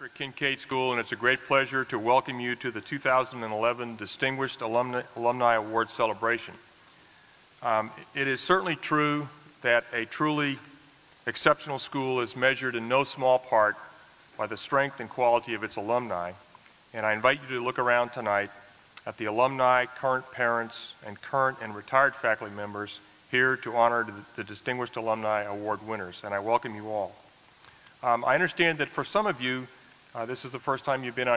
At Kinkaid School, and it's a great pleasure to welcome you to the 2011 Distinguished Alumni Award celebration. It is certainly true that a truly exceptional school is measured in no small part by the strength and quality of its alumni, and I invite you to look around tonight at the alumni, current parents, and current and retired faculty members here to honor the Distinguished Alumni Award winners, and I welcome you all. I understand that for some of you, this is the first time you've been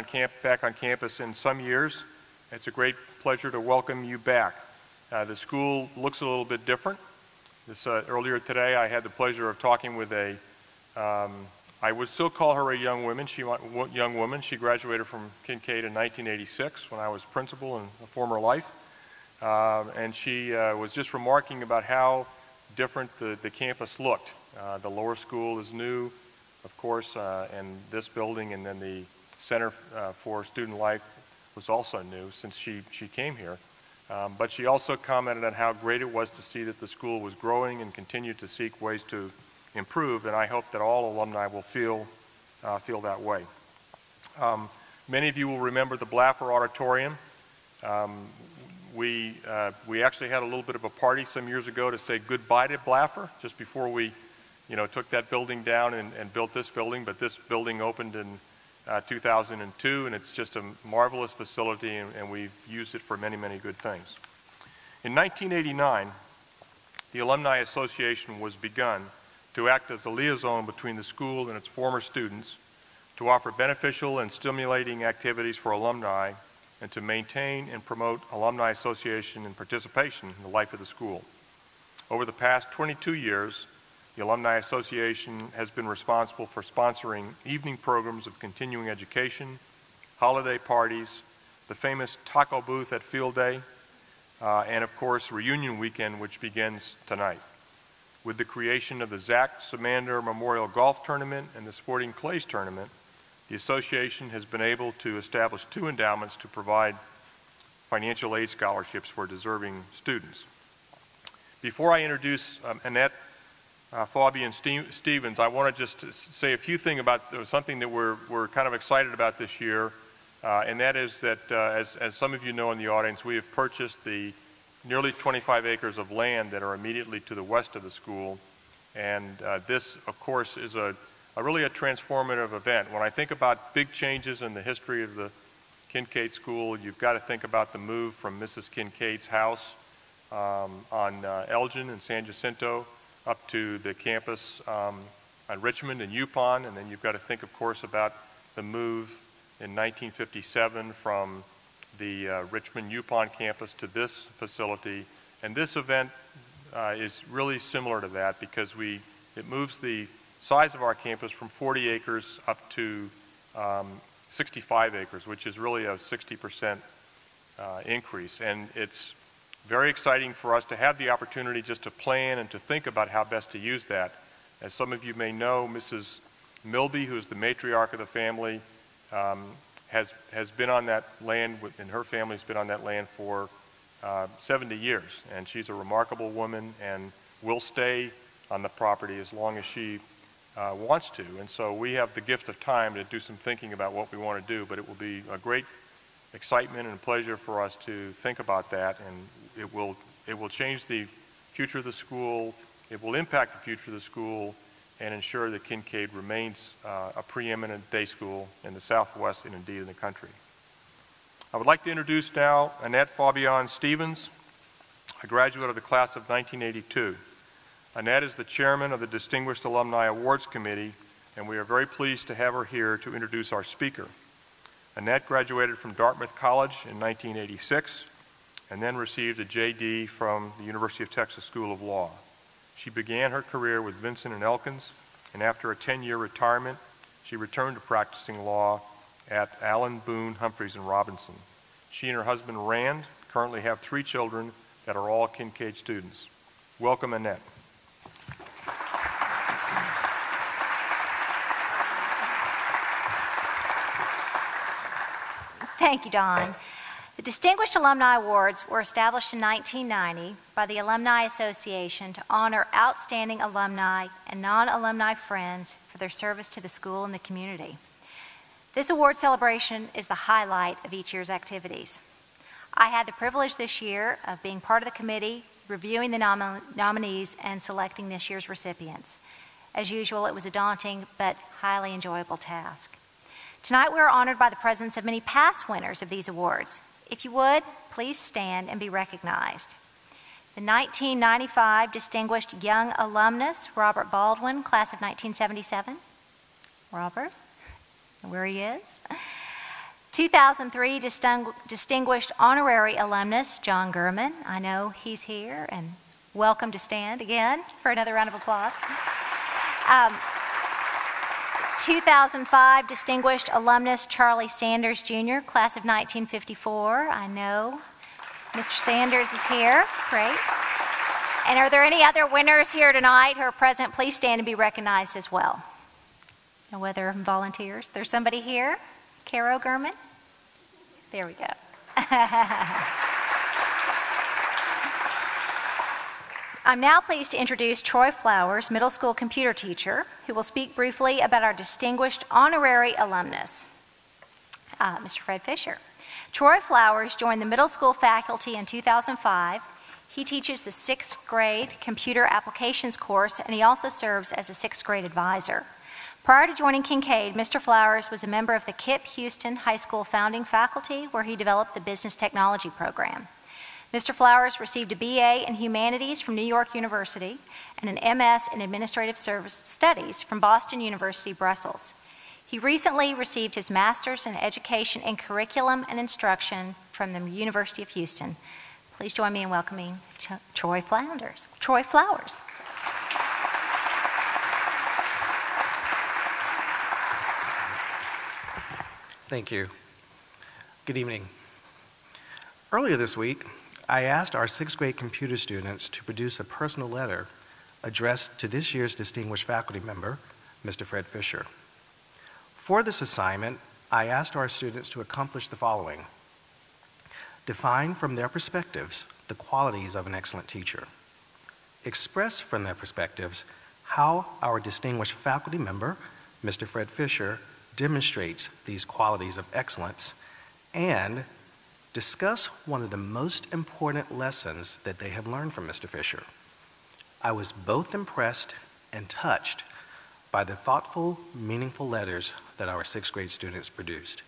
back on campus in some years. It's a great pleasure to welcome you back. The school looks a little bit different. Earlier today, I had the pleasure of talking with I would still call her a young woman. She graduated from Kinkaid in 1986 when I was principal in a former life. And she was just remarking about how different the campus looked. The lower school is new, of course, and this building, and then the Center for Student Life was also new since she came here. But she also commented on how great it was to see that the school was growing and continued to seek ways to improve, and I hope that all alumni will feel that way. Many of you will remember the Blaffer Auditorium. We actually had a little bit of a party some years ago to say goodbye to Blaffer just before we took that building down and built this building, but this building opened in 2002, and it's just a marvelous facility, and we've used it for many, many good things. In 1989, the Alumni Association was begun to act as a liaison between the school and its former students, to offer beneficial and stimulating activities for alumni, and to maintain and promote alumni association and participation in the life of the school. Over the past 22 years, the Alumni Association has been responsible for sponsoring evening programs of continuing education, holiday parties, the famous taco booth at Field Day, and of course reunion weekend, which begins tonight. With the creation of the Zach Samander Memorial Golf Tournament and the Sporting Clays Tournament, the association has been able to establish 2 endowments to provide financial aid scholarships for deserving students. Before I introduce Annette, Faubion, Stevens, I want to just say a few things about something that we're kind of excited about this year, and that is that, as some of you know in the audience, we have purchased the nearly 25 acres of land that are immediately to the west of the school, and this, of course, is really a transformative event. When I think about big changes in the history of the Kinkaid School, you've got to think about the move from Mrs. Kinkaid's house on Elgin and San Jacinto up to the campus on Richmond and Yupon, and then you've got to think, of course, about the move in 1957 from the Richmond Yupon campus to this facility. And this event is really similar to that because it moves the size of our campus from 40 acres up to 65 acres, which is really a 60% increase. And it's very exciting for us to have the opportunity just to plan and to think about how best to use that. As some of you may know, Mrs. Milby, who is the matriarch of the family, has been on that land, and her family's been on that land for 70 years. And she's a remarkable woman and will stay on the property as long as she wants to. And so we have the gift of time to do some thinking about what we want to do, but it will be a great excitement and pleasure for us to think about that, and it will change the future of the school, it will impact the future of the school, and ensure that Kinkaid remains a preeminent day school in the Southwest and indeed in the country. I would like to introduce now Annette Faubion Stevens, a graduate of the class of 1982. Annette is the chairman of the Distinguished Alumni Awards Committee, and we are very pleased to have her here to introduce our speaker. Annette graduated from Dartmouth College in 1986 and then received a JD from the University of Texas School of Law. She began her career with Vincent & Elkins, and after a 10-year retirement, she returned to practicing law at Allen, Boone, Humphreys & Robinson. She and her husband, Rand, currently have 3 children that are all Kinkaid students. Welcome, Annette. Thank you, Don. The Distinguished Alumni Awards were established in 1990 by the Alumni Association to honor outstanding alumni and non-alumni friends for their service to the school and the community. This award celebration is the highlight of each year's activities. I had the privilege this year of being part of the committee, reviewing the nominees, and selecting this year's recipients. As usual, it was a daunting but highly enjoyable task. Tonight, we are honored by the presence of many past winners of these awards. If you would, please stand and be recognized. The 1995 Distinguished Young Alumnus, Robert Baldwin, class of 1977. Robert, where he is. 2003 Distinguished Honorary Alumnus, John Gurman. I know he's here, and welcome to stand again for another round of applause. 2005 Distinguished Alumnus, Charlie Sanders, Jr., class of 1954. I know Mr. Sanders is here. Great. And are there any other winners here tonight who are present? Please stand and be recognized as well. No other volunteers? There's somebody here. Caro Gurman? There we go. I'm now pleased to introduce Troy Flowers, middle school computer teacher, who will speak briefly about our distinguished honorary alumnus, Mr. Fred Fischer. Troy Flowers joined the middle school faculty in 2005. He teaches the 6th grade computer applications course, and he also serves as a 6th grade advisor. Prior to joining Kinkaid, Mr. Flowers was a member of the KIPP Houston High School founding faculty, where he developed the business technology program. Mr. Flowers received a BA in Humanities from New York University and an MS in Administrative Service Studies from Boston University, Brussels. He recently received his Master's in Education in Curriculum and Instruction from the University of Houston. Please join me in welcoming Troy Flowers. Troy Flowers. Thank you. Good evening. Earlier this week, I asked our 6th grade computer students to produce a personal letter addressed to this year's distinguished faculty member, Mr. Fred Fischer. For this assignment, I asked our students to accomplish the following: define from their perspectives the qualities of an excellent teacher, express from their perspectives how our distinguished faculty member, Mr. Fred Fischer, demonstrates these qualities of excellence, and discuss one of the most important lessons that they have learned from Mr. Fischer. I was both impressed and touched by the thoughtful, meaningful letters that our 6th grade students produced,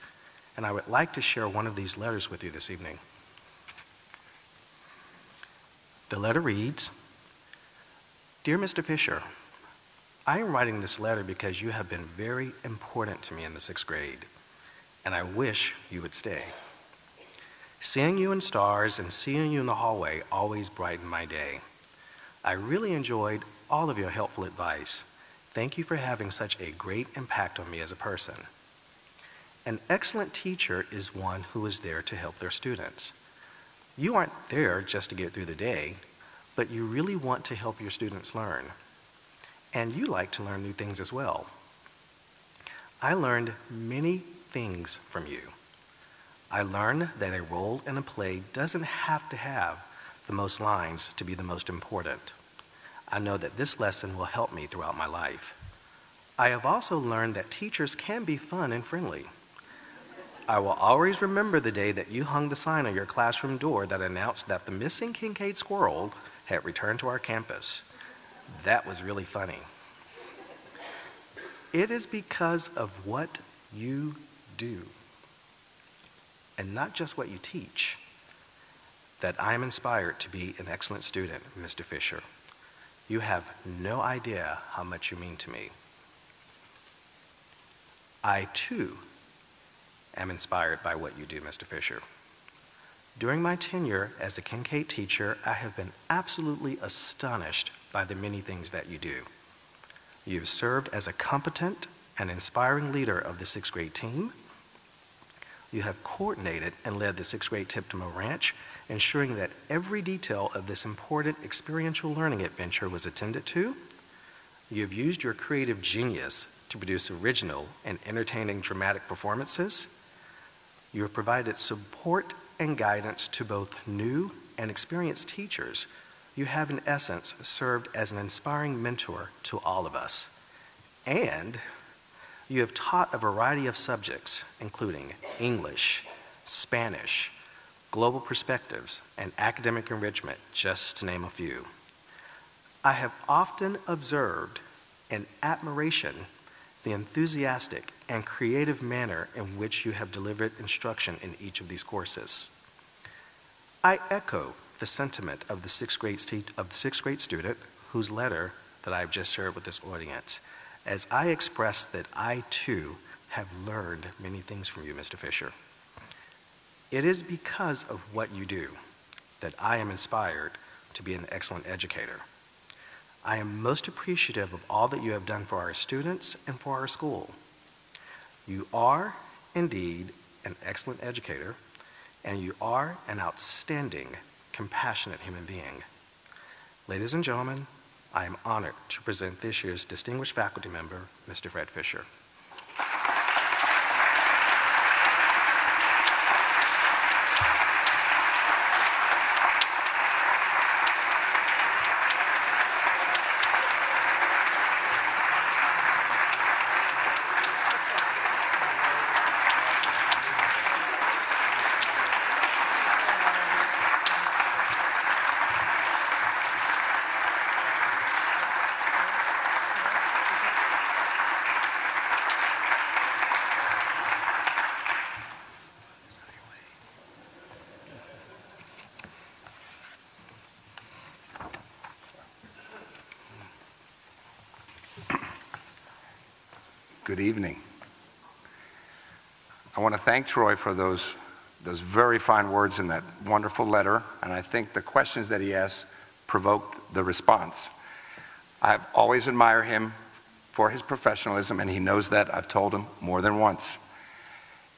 and I would like to share one of these letters with you this evening. The letter reads, "Dear Mr. Fischer, I am writing this letter because you have been very important to me in the 6th grade, and I wish you would stay. Seeing you in stars and seeing you in the hallway always brightened my day. I really enjoyed all of your helpful advice. Thank you for having such a great impact on me as a person. An excellent teacher is one who is there to help their students. You aren't there just to get through the day, but you really want to help your students learn. And you like to learn new things as well. I learned many things from you. I learned that a role in a play doesn't have to have the most lines to be the most important. I know that this lesson will help me throughout my life. I have also learned that teachers can be fun and friendly. I will always remember the day that you hung the sign on your classroom door that announced that the missing Kinkaid squirrel had returned to our campus. That was really funny. It is because of what you do, and not just what you teach, that I am inspired to be an excellent student, Mr. Fischer. You have no idea how much you mean to me. I, too, am inspired by what you do, Mr. Fischer. During my tenure as a Kinkaid teacher, I have been absolutely astonished by the many things that you do. You have served as a competent and inspiring leader of the 6th grade team. You have coordinated and led the 6th grade Tiptimo Ranch, ensuring that every detail of this important experiential learning adventure was attended to. You have used your creative genius to produce original and entertaining dramatic performances. You have provided support and guidance to both new and experienced teachers. You have, in essence, served as an inspiring mentor to all of us. And You have taught a variety of subjects, including English, Spanish, global perspectives, and academic enrichment, just to name a few. I have often observed in admiration the enthusiastic and creative manner in which you have delivered instruction in each of these courses. I echo the sentiment of the sixth grade student whose letter that I have just shared with this audience, as I express that I too have learned many things from you, Mr. Fischer. It is because of what you do that I am inspired to be an excellent educator. I am most appreciative of all that you have done for our students and for our school. You are indeed an excellent educator, and you are an outstanding, compassionate human being. Ladies and gentlemen, I am honored to present this year's distinguished faculty member, Mr. Fred Fischer. Good evening. I want to thank Troy for those very fine words in that wonderful letter, and I think the questions that he asked provoked the response. I've always admired him for his professionalism, and he knows that. I've told him more than once.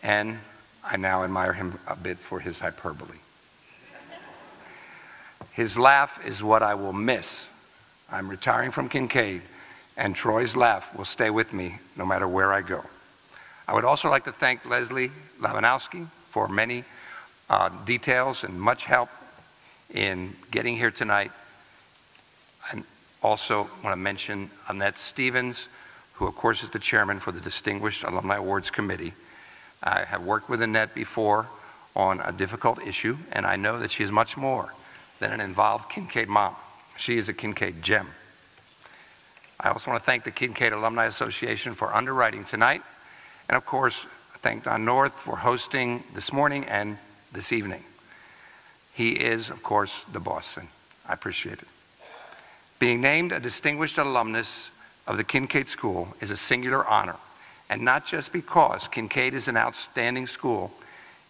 And I now admire him a bit for his hyperbole. His laugh is what I will miss. I'm retiring from Kinkaid, and Troy's laugh will stay with me no matter where I go. I would also like to thank Leslie Labanowski for many details and much help in getting here tonight. And also want to mention Annette Stevens, who of course is the chairman for the Distinguished Alumni Awards Committee. I have worked with Annette before on a difficult issue, and I know that she is much more than an involved Kinkaid mom. She is a Kinkaid gem. I also want to thank the Kinkaid Alumni Association for underwriting tonight, and of course, thank Don North for hosting this morning and this evening. He is, of course, the boss, and I appreciate it. Being named a distinguished alumnus of the Kinkaid School is a singular honor, and not just because Kinkaid is an outstanding school,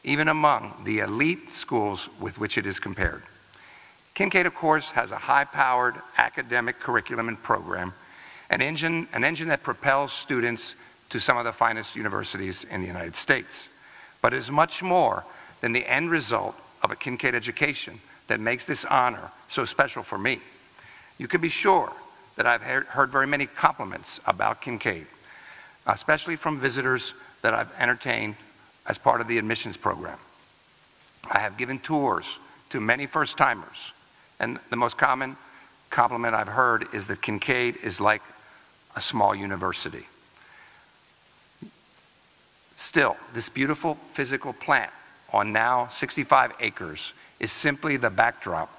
even among the elite schools with which it is compared. Kinkaid, of course, has a high-powered academic curriculum and program, an engine that propels students to some of the finest universities in the United States. But it is much more than the end result of a Kinkaid education that makes this honor so special for me. You can be sure that I've heard very many compliments about Kinkaid, especially from visitors that I've entertained as part of the admissions program. I have given tours to many first-timers, and the most common compliment I've heard is that Kinkaid is like a small university. Still, this beautiful physical plant on now 65 acres is simply the backdrop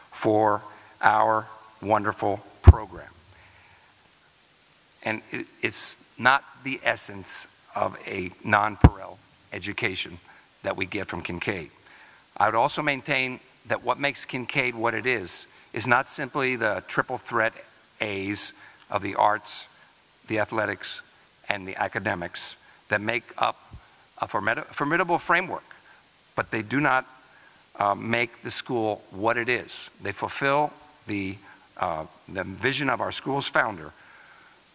for our wonderful program. And it's not the essence of a non-Purell education that we get from Kinkaid. I would also maintain that what makes Kinkaid what it is not simply the triple threat A's of the arts, the athletics, and the academics that make up a formidable framework, but they do not make the school what it is. They fulfill the vision of our school's founder,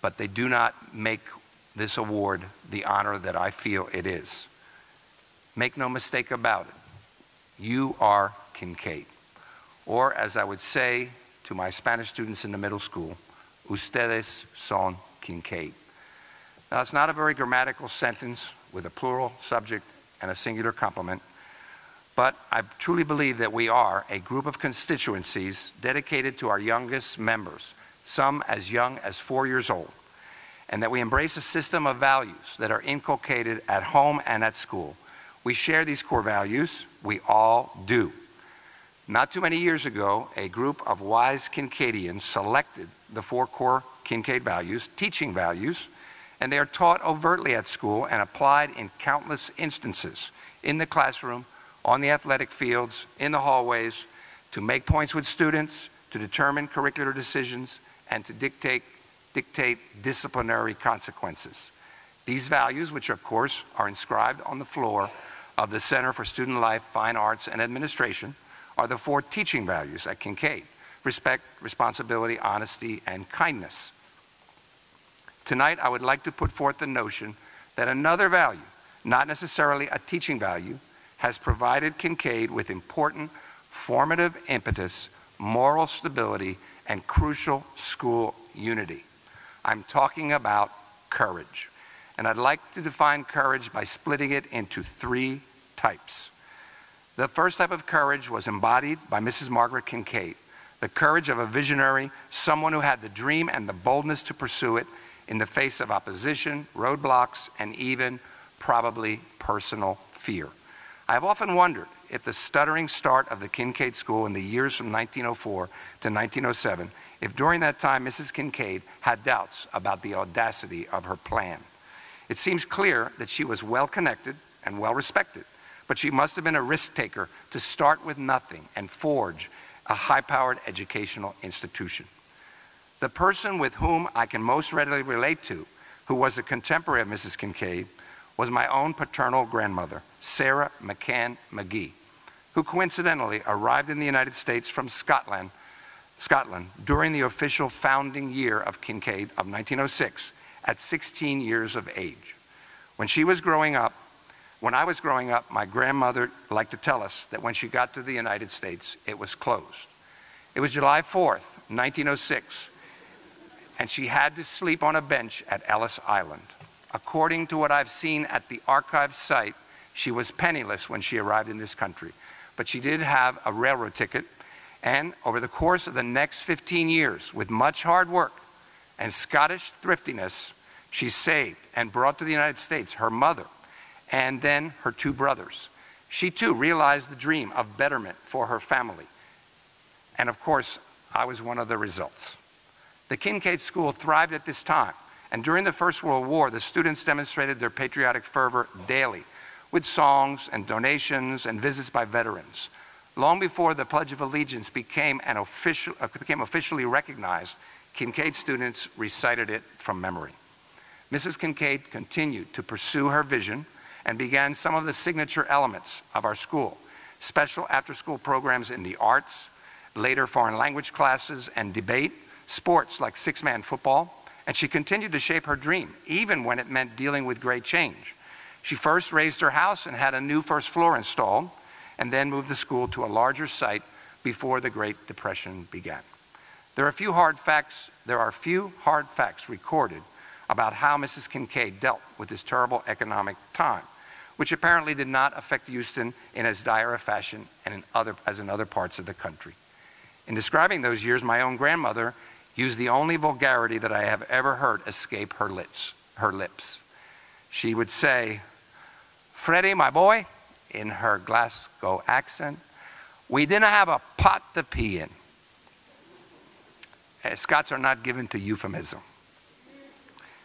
but they do not make this award the honor that I feel it is. Make no mistake about it, you are Kinkaid. Or as I would say to my Spanish students in the middle school, ustedes son Kinkaid. Now, it's not a very grammatical sentence with a plural subject and a singular complement, but I truly believe that we are a group of constituencies dedicated to our youngest members, some as young as 4 years old. and that we embrace a system of values that are inculcated at home and at school. We share these core values. We all do. Not too many years ago, a group of wise Kinkaidians selected the 4 core Kinkaid values, teaching values, and they are taught overtly at school and applied in countless instances in the classroom, on the athletic fields, in the hallways, to make points with students, to determine curricular decisions, and to dictate disciplinary consequences. These values, which of course are inscribed on the floor of the Center for Student Life, Fine Arts, and Administration, are the 4 teaching values at Kinkaid: respect, responsibility, honesty, and kindness. Tonight, I would like to put forth the notion that another value, not necessarily a teaching value, has provided Kinkaid with important formative impetus, moral stability, and crucial school unity. I'm talking about courage. And I'd like to define courage by splitting it into 3 types. The first type of courage was embodied by Mrs. Margaret Kinkaid, the courage of a visionary, someone who had the dream and the boldness to pursue it in the face of opposition, roadblocks, and even probably personal fear. I have often wondered if the stuttering start of the Kinkaid School in the years from 1904 to 1907, if during that time Mrs. Kinkaid had doubts about the audacity of her plan. It seems clear that she was well connected and well respected, but she must have been a risk taker to start with nothing and forge a high-powered educational institution. The person with whom I can most readily relate to, who was a contemporary of Mrs. Kinkaid, was my own paternal grandmother, Sarah McCann McGee, who coincidentally arrived in the United States from Scotland during the official founding year of Kinkaid of 1906 at 16 years of age. When I was growing up, my grandmother liked to tell us that when she got to the United States, it was closed. It was July 4th, 1906, and she had to sleep on a bench at Ellis Island. According to what I've seen at the archive site, she was penniless when she arrived in this country, but she did have a railroad ticket, and over the course of the next 15 years, with much hard work and Scottish thriftiness, she saved and brought to the United States her mother and then her 2 brothers. She too realized the dream of betterment for her family. And of course, I was one of the results. The Kinkaid School thrived at this time, and during the First World War, the students demonstrated their patriotic fervor daily with songs and donations and visits by veterans. Long before the Pledge of Allegiance became officially recognized, Kinkaid students recited it from memory. Mrs. Kinkaid continued to pursue her vision and began some of the signature elements of our school: special after-school programs in the arts, later foreign language classes and debate, sports like 6-man football, and she continued to shape her dream, even when it meant dealing with great change. She first raised her house and had a new first floor installed, and then moved the school to a larger site before the Great Depression began. There are few hard facts recorded about how Mrs. Kinkaid dealt with this terrible economic time, which apparently did not affect Houston in as dire a fashion as in other parts of the country. In describing those years, my own grandmother used the only vulgarity that I have ever heard escape her lips. She would say, "Freddie, my boy," in her Glasgow accent, "we didn't have a pot to pee in." Scots are not given to euphemism.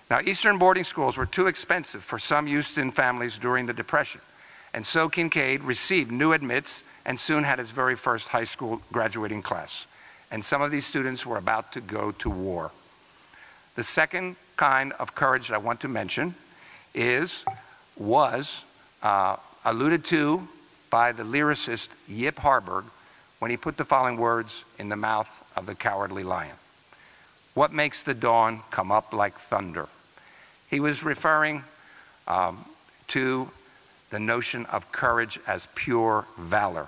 Now, Eastern boarding schools were too expensive for some Houston families during the Depression, and so Kinkaid received new admits and soon had its very first high school graduating class. And some of these students were about to go to war. The second kind of courage I want to mention was alluded to by the lyricist Yip Harburg when he put the following words in the mouth of the cowardly lion. "What makes the dawn come up like thunder?" He was referring to the notion of courage as pure valor.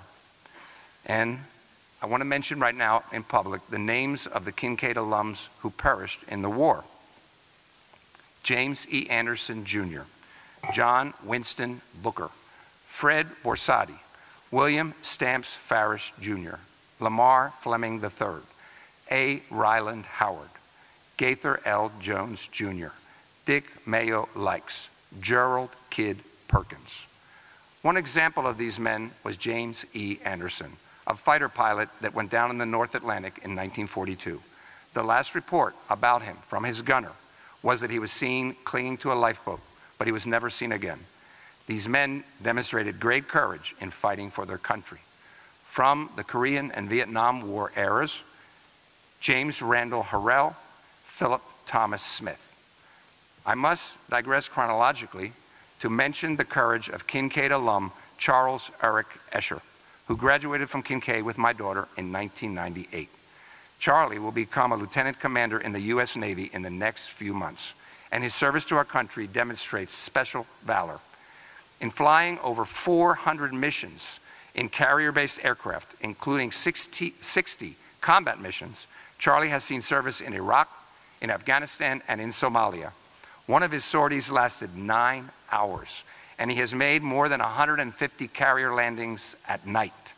And I want to mention right now in public the names of the Kinkaid alums who perished in the war. James E. Anderson, Jr., John Winston Booker, Fred Borsatti, William Stamps Farish, Jr., Lamar Fleming III, A. Ryland Howard, Gaither L. Jones, Jr., Dick Mayo likes, Gerald Kid Perkins. One example of these men was James E. Anderson, a fighter pilot that went down in the North Atlantic in 1942. The last report about him from his gunner was that he was seen clinging to a lifeboat, but he was never seen again. These men demonstrated great courage in fighting for their country. From the Korean and Vietnam War eras, James Randall Harrell, Philip Thomas Smith. I must digress chronologically to mention the courage of Kinkaid alum Charles Eric Escher, who graduated from Kinkaid with my daughter in 1998. Charlie will become a lieutenant commander in the U.S. Navy in the next few months, and his service to our country demonstrates special valor. In flying over 400 missions in carrier-based aircraft, including 60 combat missions, Charlie has seen service in Iraq, in Afghanistan, and in Somalia. One of his sorties lasted 9 hours, and he has made more than 150 carrier landings at night.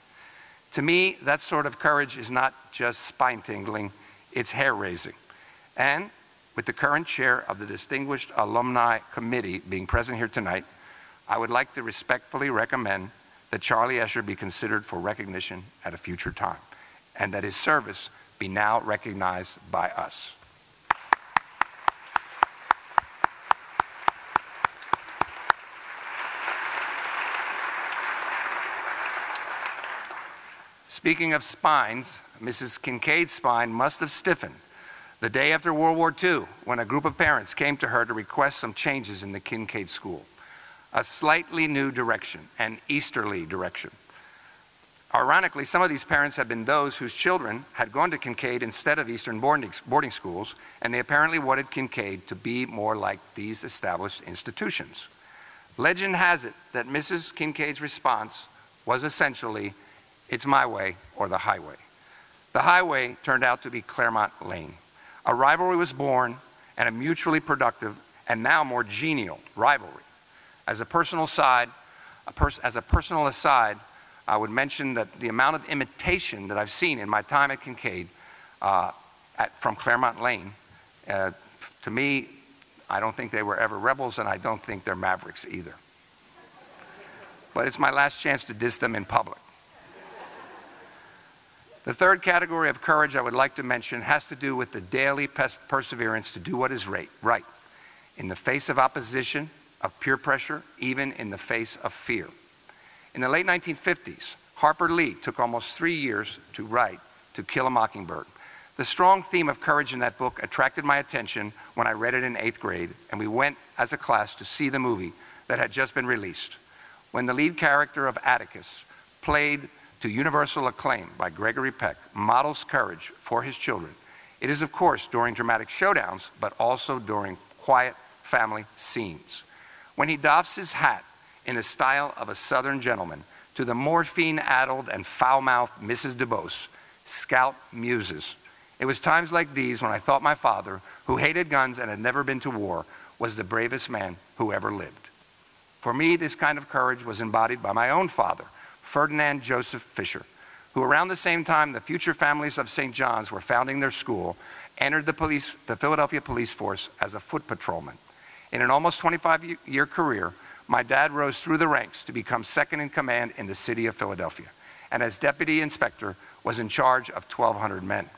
To me, that sort of courage is not just spine-tingling, it's hair-raising. And with the current chair of the Distinguished Alumni Committee being present here tonight, I would like to respectfully recommend that Charlie Escher be considered for recognition at a future time, and that his service be now recognized by us. Speaking of spines, Mrs. Kinkaid's spine must have stiffened the day after World War II when a group of parents came to her to request some changes in the Kinkaid school. A slightly new direction, an easterly direction. Ironically, some of these parents had been those whose children had gone to Kinkaid instead of Eastern boarding schools, and they apparently wanted Kinkaid to be more like these established institutions. Legend has it that Mrs. Kinkaid's response was essentially, "It's my way or the highway." The highway turned out to be Claremont Lane. A rivalry was born, and a mutually productive and now more genial rivalry. As a personal aside, I would mention that the amount of imitation that I've seen in my time at Kinkaid from Claremont Lane, to me, I don't think they were ever rebels, and I don't think they're mavericks either. But it's my last chance to diss them in public. The third category of courage I would like to mention has to do with the daily perseverance to do what is right, in the face of opposition, of peer pressure, even in the face of fear. In the late 1950s, Harper Lee took almost 3 years to write To Kill a Mockingbird. The strong theme of courage in that book attracted my attention when I read it in 8th grade, and we went as a class to see the movie that had just been released. When the lead character of Atticus, played to universal acclaim by Gregory Peck, models courage for his children, it is of course during dramatic showdowns, but also during quiet family scenes. When he doffs his hat in the style of a Southern gentleman to the morphine-addled and foul-mouthed Mrs. DuBose, Scout muses. It was times like these when I thought my father, who hated guns and had never been to war, was the bravest man who ever lived. For me, this kind of courage was embodied by my own father, Ferdinand Joseph Fischer, who around the same time the future families of St. John's were founding their school, entered the Philadelphia police force as a foot patrolman. In an almost 25-year career, my dad rose through the ranks to become second in command in the city of Philadelphia, and as deputy inspector was in charge of 1,200 men.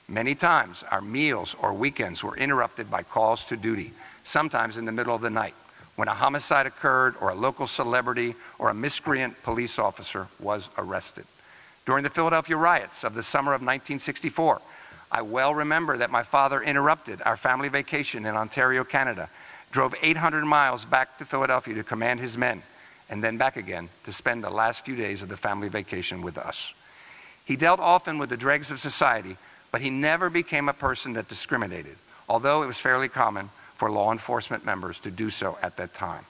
Many times, our meals or weekends were interrupted by calls to duty, sometimes in the middle of the night, when a homicide occurred or a local celebrity or a miscreant police officer was arrested. During the Philadelphia riots of the summer of 1964, I well remember that my father interrupted our family vacation in Ontario, Canada, drove 800 miles back to Philadelphia to command his men, and then back again to spend the last few days of the family vacation with us. He dealt often with the dregs of society, but he never became a person that discriminated, although it was fairly common for law enforcement members to do so at that time.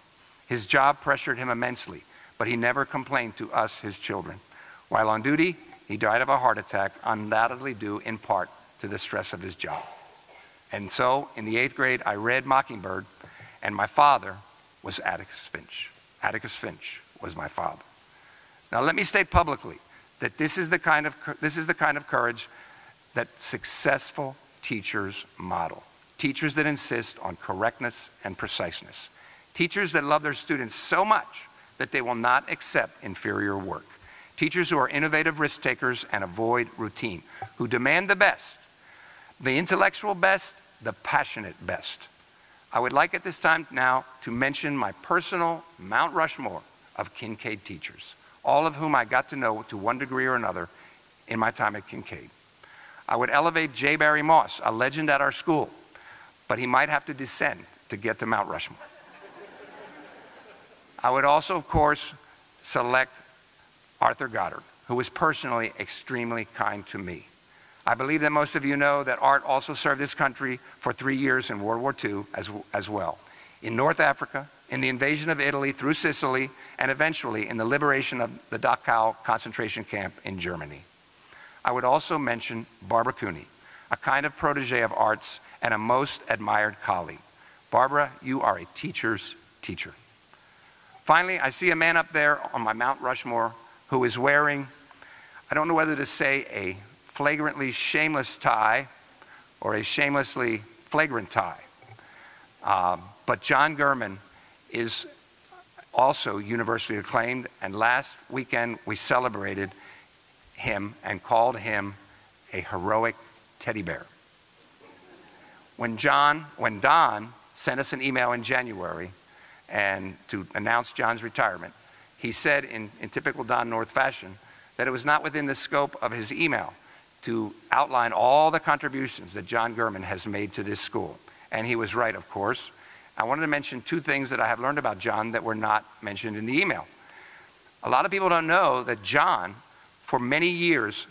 His job pressured him immensely, but he never complained to us, his children. While on duty, he died of a heart attack, undoubtedly due in part to the stress of his job. And so, in the 8th grade, I read Mockingbird, and my father was Atticus Finch. Atticus Finch was my father. Now, let me state publicly that this is the kind of courage that successful teachers model. teachers that insist on correctness and preciseness, teachers that love their students so much that they will not accept inferior work, teachers who are innovative risk takers and avoid routine, who demand the best, the intellectual best, the passionate best. I would like at this time now to mention my personal Mount Rushmore of Kinkaid teachers, all of whom I got to know to one degree or another in my time at Kinkaid. I would elevate J. Barry Moss, a legend at our school, but he might have to descend to get to Mount Rushmore. I would also, of course, select Arthur Goddard, who was personally extremely kind to me. I believe that most of you know that Art also served this country for 3 years in World War II as well, in North Africa, in the invasion of Italy through Sicily, and eventually in the liberation of the Dachau concentration camp in Germany. I would also mention Barbara Cooney, a kind of protege of Art's and a most admired colleague. Barbara, you are a teacher's teacher. Finally, I see a man up there on my Mount Rushmore who is wearing, I don't know whether to say a flagrantly shameless tie or a shamelessly flagrant tie. But John Gurman is also university acclaimed, and last weekend we celebrated him and called him a heroic teddy bear. When Don sent us an email in January and to announce John's retirement, he said in typical Don North fashion that it was not within the scope of his email to outline all the contributions that John Gurman has made to this school. And he was right, of course. I wanted to mention 2 things that I have learned about John that were not mentioned in the email. A lot of people don't know that John, for many years,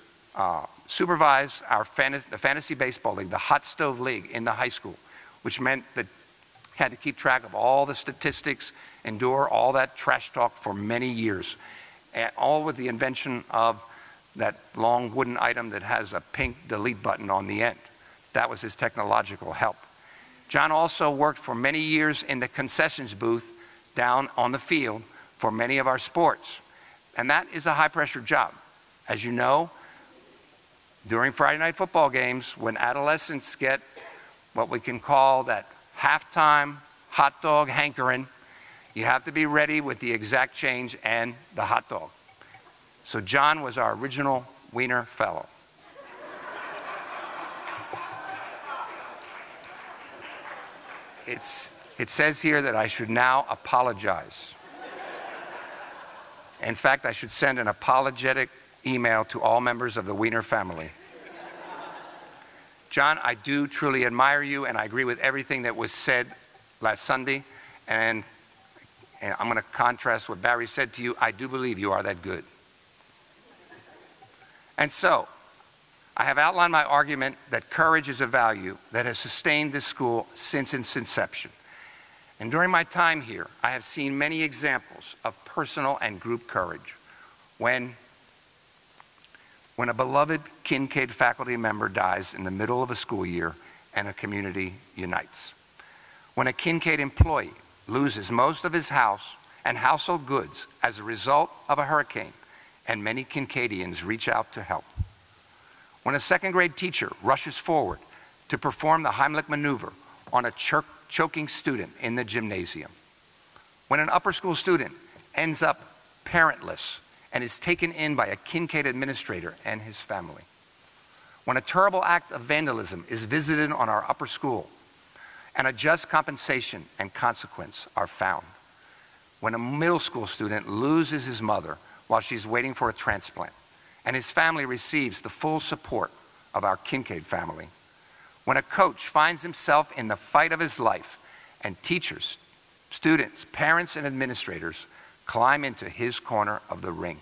supervised the fantasy baseball league, the hot stove league in the high school, which meant that he had to keep track of all the statistics, endure all that trash talk for many years, and all with the invention of that long wooden item that has a pink delete button on the end. That was his technological help. John also worked for many years in the concessions booth down on the field for many of our sports. And that is a high-pressure job. As you know, during Friday night football games, when adolescents get what we can call that halftime hot dog hankering, you have to be ready with the exact change and the hot dog. So John was our original Wiener Fellow. It says here that I should now apologize. In fact, I should send an apologetic email to all members of the Wiener family. John, I do truly admire you, and I agree with everything that was said last Sunday. And I'm going to contrast what Barry said to you. I do believe you are that good. And so, I have outlined my argument that courage is a value that has sustained this school since its inception. And during my time here, I have seen many examples of personal and group courage. When a beloved Kinkaid faculty member dies in the middle of a school year and a community unites. When a Kinkaid employee loses most of his house and household goods as a result of a hurricane, and many Kinkaidians reach out to help. When a second grade teacher rushes forward to perform the Heimlich maneuver on a choking student in the gymnasium. When an upper school student ends up parentless and is taken in by a Kinkaid administrator and his family. When a terrible act of vandalism is visited on our upper school and a just compensation and consequence are found. When a middle school student loses his mother while she's waiting for a transplant, and his family receives the full support of our Kinkaid family. When a coach finds himself in the fight of his life, and teachers, students, parents, and administrators climb into his corner of the ring.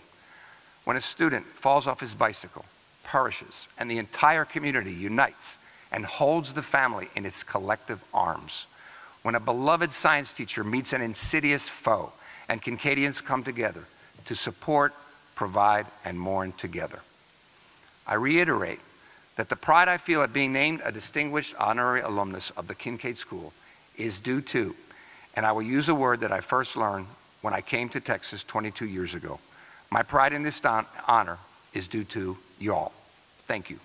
When a student falls off his bicycle, perishes, and the entire community unites and holds the family in its collective arms. When a beloved science teacher meets an insidious foe, and Kinkaidians come together to support, provide, and mourn together. I reiterate that the pride I feel at being named a distinguished honorary alumnus of the Kinkaid School is due to, and I will use a word that I first learned when I came to Texas 22 years ago. My pride in this honor is due to y'all. Thank you.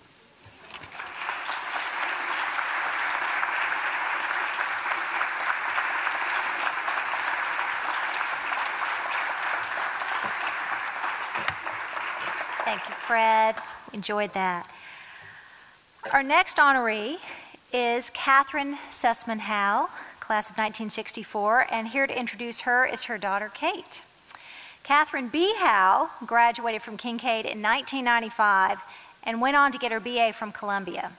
Thank you, Fred. Enjoyed that. Our next honoree is Katherine Susman Howe, class of 1964, and here to introduce her is her daughter, Kate. Katherine B. Howe graduated from Kinkaid in 1995 and went on to get her BA from Columbia.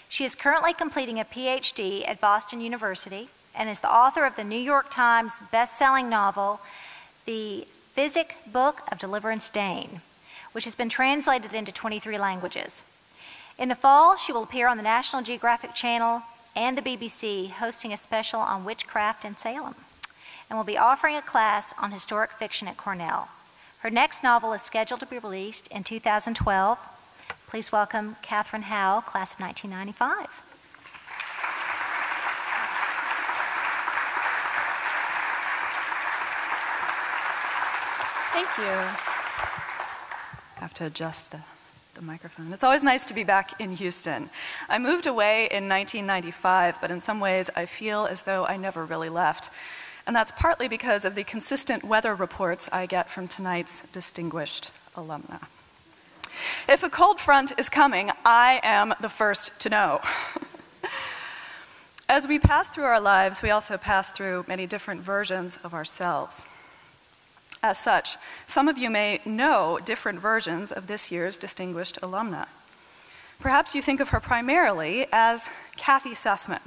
She is currently completing a PhD at Boston University and is the author of the New York Times best-selling novel, The Physic Book of Deliverance Dane, which has been translated into 23 languages. In the fall, she will appear on the National Geographic Channel and the BBC, hosting a special on witchcraft in Salem, and will be offering a class on historic fiction at Cornell. Her next novel is scheduled to be released in 2012. Please welcome Katherine Howe, class of 1995. Thank you. I have to adjust the microphone. It's always nice to be back in Houston. I moved away in 1995, but in some ways I feel as though I never really left. And that's partly because of the consistent weather reports I get from tonight's distinguished alumna. If a cold front is coming, I am the first to know. As we pass through our lives, we also pass through many different versions of ourselves. As such, some of you may know different versions of this year's distinguished alumna. Perhaps you think of her primarily as Kathy Susman,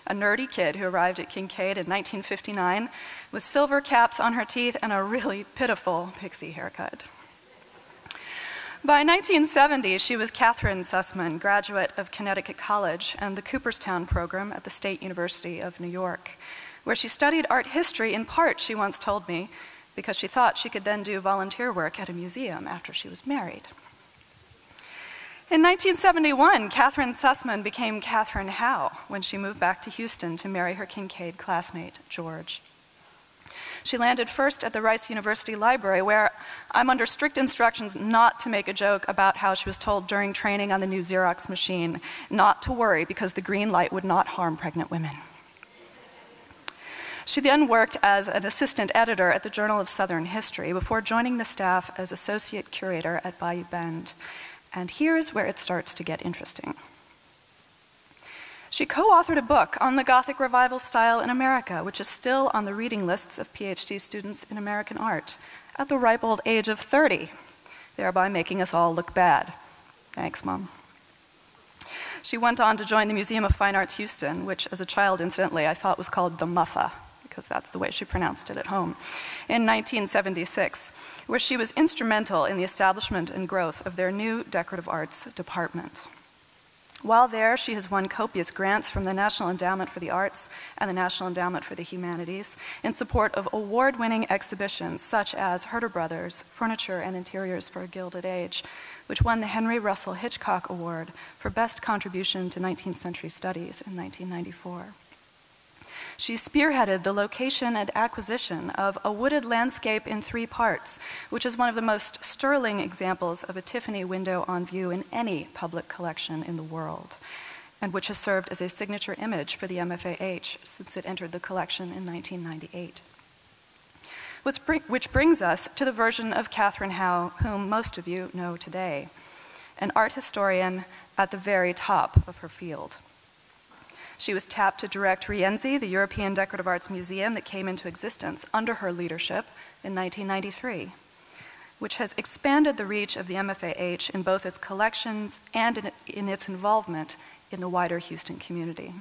a nerdy kid who arrived at Kinkaid in 1959 with silver caps on her teeth and a really pitiful pixie haircut. By 1970, she was Katherine Susman, graduate of Connecticut College and the Cooperstown program at the State University of New York, where she studied art history in part, she once told me, because she thought she could then do volunteer work at a museum after she was married. In 1971, Katherine Susman became Katherine Howe when she moved back to Houston to marry her Kinkaid classmate, George. She landed first at the Rice University Library, where I'm under strict instructions not to make a joke about how she was told during training on the new Xerox machine not to worry because the green light would not harm pregnant women. She then worked as an assistant editor at the Journal of Southern History before joining the staff as associate curator at Bayou Bend. And here's where it starts to get interesting. She co-authored a book on the Gothic revival style in America, which is still on the reading lists of PhD students in American art at the ripe old age of 30, thereby making us all look bad. Thanks, Mom. She went on to join the Museum of Fine Arts Houston, which as a child, incidentally, I thought was called the Muffa, because that's the way she pronounced it at home, in 1976, where she was instrumental in the establishment and growth of their new decorative arts department. While there, she has won copious grants from the National Endowment for the Arts and the National Endowment for the Humanities in support of award-winning exhibitions such as Herter Brothers, Furniture and Interiors for a Gilded Age, which won the Henry Russell Hitchcock Award for Best Contribution to 19th Century Studies in 1994. She spearheaded the location and acquisition of a wooded landscape in 3 parts, which is one of the most sterling examples of a Tiffany window on view in any public collection in the world, and which has served as a signature image for the MFAH since it entered the collection in 1998. Which brings us to the version of Katherine Howe, whom most of you know today, an art historian at the very top of her field. She was tapped to direct Rienzi, the European Decorative Arts Museum that came into existence under her leadership in 1993, which has expanded the reach of the MFAH in both its collections and in its involvement in the wider Houston community.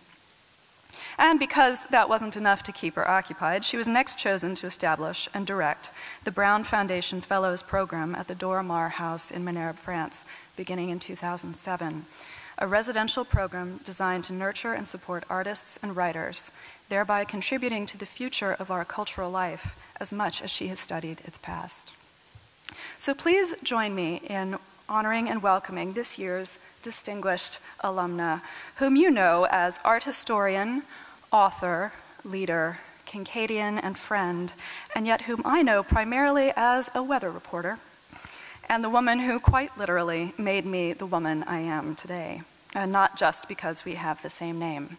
And because that wasn't enough to keep her occupied, she was next chosen to establish and direct the Brown Foundation Fellows Program at the Dora Maar House in Manerbe, France, beginning in 2007. A residential program designed to nurture and support artists and writers, thereby contributing to the future of our cultural life as much as she has studied its past. So please join me in honoring and welcoming this year's distinguished alumna, whom you know as art historian, author, leader, Kinkadian, and friend, and yet whom I know primarily as a weather reporter, and the woman who quite literally made me the woman I am today, and not just because we have the same name.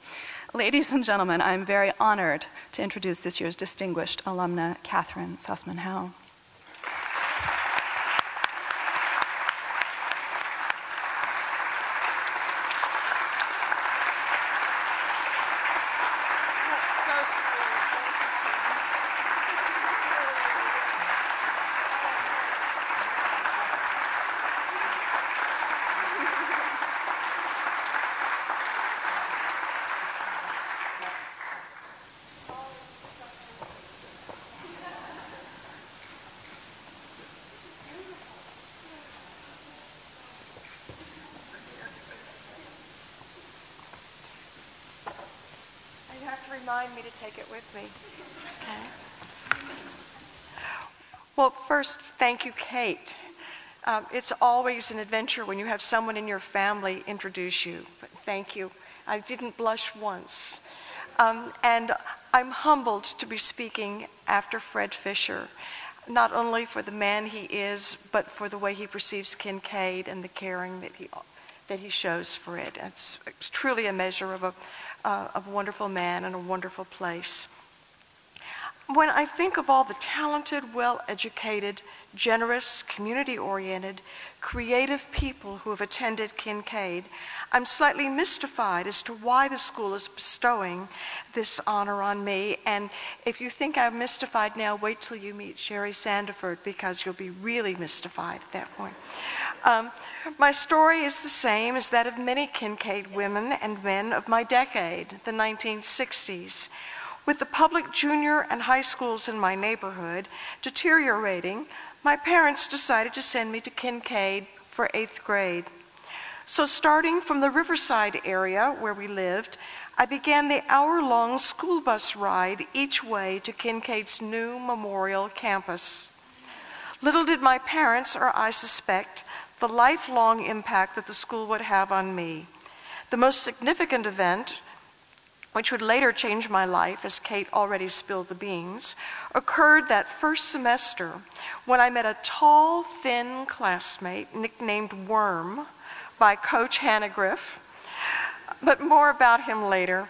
Ladies and gentlemen, I'm very honored to introduce this year's distinguished alumna, Katherine Susman Howe. remind me to take it with me. Okay. Well, first, thank you, Kate. It's always an adventure when you have someone in your family introduce you. But thank you. I didn't blush once. And I'm humbled to be speaking after Fred Fischer, not only for the man he is, but for the way he perceives Kinkaid and the caring that he shows for it. It's truly a measure of a wonderful man and a wonderful place. When I think of all the talented, well-educated, generous, community-oriented, creative people who have attended Kinkaid, I'm slightly mystified as to why the school is bestowing this honor on me. And if you think I'm mystified now, wait till you meet Sherri Sandifer, because you'll be really mystified at that point. My story is the same as that of many Kinkaid women and men of my decade, the 1960s. With the public junior and high schools in my neighborhood deteriorating, my parents decided to send me to Kinkaid for 8th grade. So starting from the Riverside area where we lived, I began the hour-long school bus ride each way to Kinkaid's new memorial campus. Little did my parents or I suspect the lifelong impact that the school would have on me. The most significant event, which would later change my life, as Kate already spilled the beans, occurred that first semester when I met a tall, thin classmate nicknamed Worm by Coach Hannegriff, but more about him later.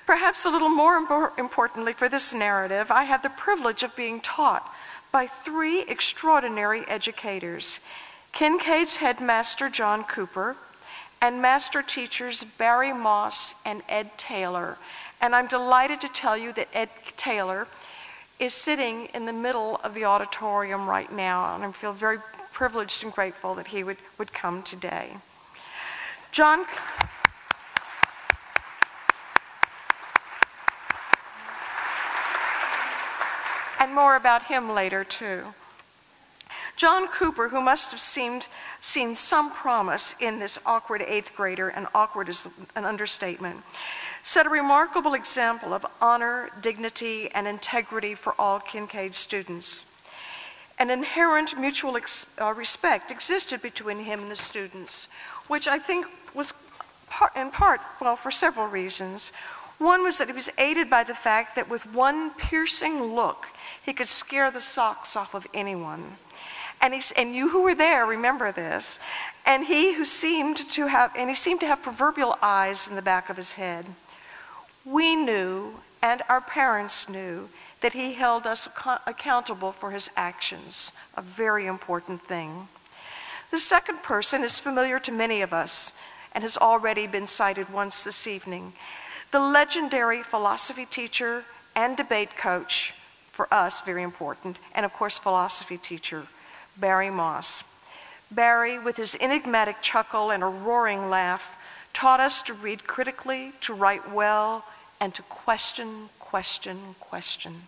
Perhaps a little more importantly for this narrative, I had the privilege of being taught by 3 extraordinary educators: Kinkaid's headmaster, John Cooper, and master teachers Barry Moss and Ed Taylor. And I'm delighted to tell you that Ed Taylor is sitting in the middle of the auditorium right now, and I feel very privileged and grateful that he would come today. John, and more about him later too. John Cooper, who must have seen some promise in this awkward 8th grader, and awkward is an understatement, set a remarkable example of honor, dignity, and integrity for all Kinkaid students. An inherent mutual respect existed between him and the students, which I think was in part, well, for several reasons. One was that he was aided by the fact that with one piercing look, he could scare the socks off of anyone. And you who were there remember this. And he seemed to have proverbial eyes in the back of his head. We knew, and our parents knew, that he held us accountable for his actions, a very important thing. The second person is familiar to many of us and has already been cited once this evening. The legendary philosophy teacher and debate coach, for us, very important, and of course, philosophy teacher, Barry Moss. Barry, with his enigmatic chuckle and a roaring laugh, taught us to read critically, to write well, and to question, question, question.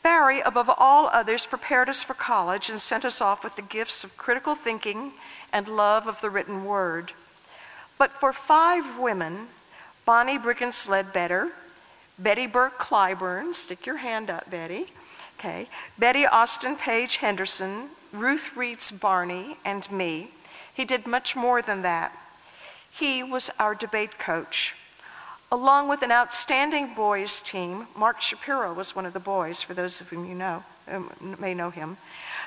Barry, above all others, prepared us for college and sent us off with the gifts of critical thinking and love of the written word. But for 5 women, Bonnie Brickens Ledbetter, Betty Burke Clyburn, stick your hand up, Betty, okay, Betty Austin Page Henderson, Ruth Reitz Barney, and me, he did much more than that. He was our debate coach. Along with an outstanding boys team, Mark Shapiro was one of the boys, for those of whom you know, may know him.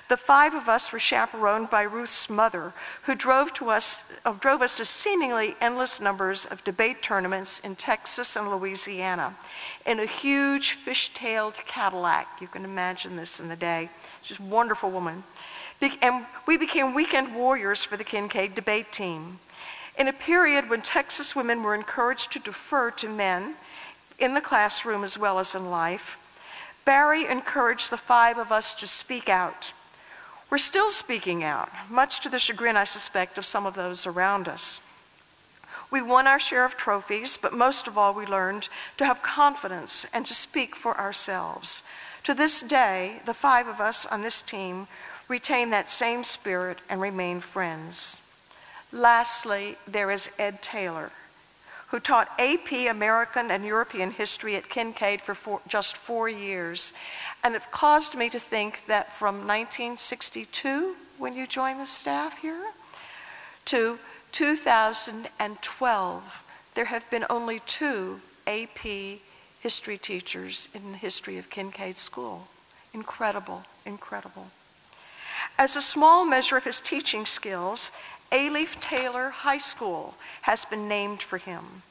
The 5 of us were chaperoned by Ruth's mother, who drove us to seemingly endless numbers of debate tournaments in Texas and Louisiana in a huge fish-tailed Cadillac. You can imagine this in the day. She's a wonderful woman. And we became weekend warriors for the Kinkaid debate team. In a period when Texas women were encouraged to defer to men in the classroom as well as in life, Barry encouraged the 5 of us to speak out. We're still speaking out, much to the chagrin, I suspect, of some of those around us. We won our share of trophies, but most of all, we learned to have confidence and to speak for ourselves. To this day, the 5 of us on this team retain that same spirit and remain friends. Lastly, there is Ed Taylor, who taught AP American and European history at Kinkaid for just 4 years. And it caused me to think that from 1962, when you joined the staff here, to 2012, there have been only 2 AP history teachers in the history of Kinkaid School. Incredible, incredible. As a small measure of his teaching skills, Alief Taylor High School has been named for him.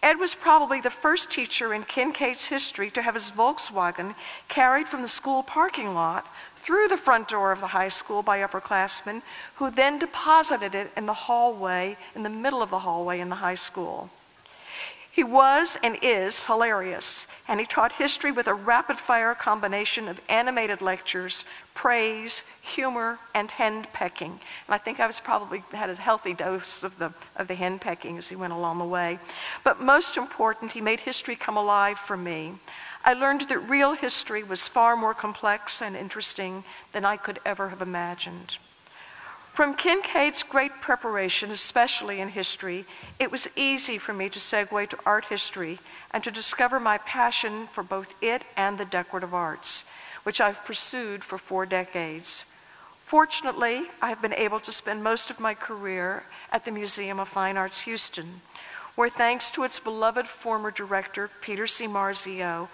Ed was probably the first teacher in Kinkaid's history to have his Volkswagen carried from the school parking lot through the front door of the high school by upperclassmen, who then deposited it in the hallway, in the middle of the hallway in the high school. He was and is hilarious, and he taught history with a rapid-fire combination of animated lectures, praise, humor, and hen-pecking. And I think I was probably had a healthy dose of the hen-pecking as he went along the way. But most important, he made history come alive for me. I learned that real history was far more complex and interesting than I could ever have imagined. From Kinkaid's great preparation, especially in history, it was easy for me to segue to art history and to discover my passion for both it and the decorative arts, which I've pursued for 4 decades. Fortunately, I have been able to spend most of my career at the Museum of Fine Arts Houston, where thanks to its beloved former director, Peter C. Marzio,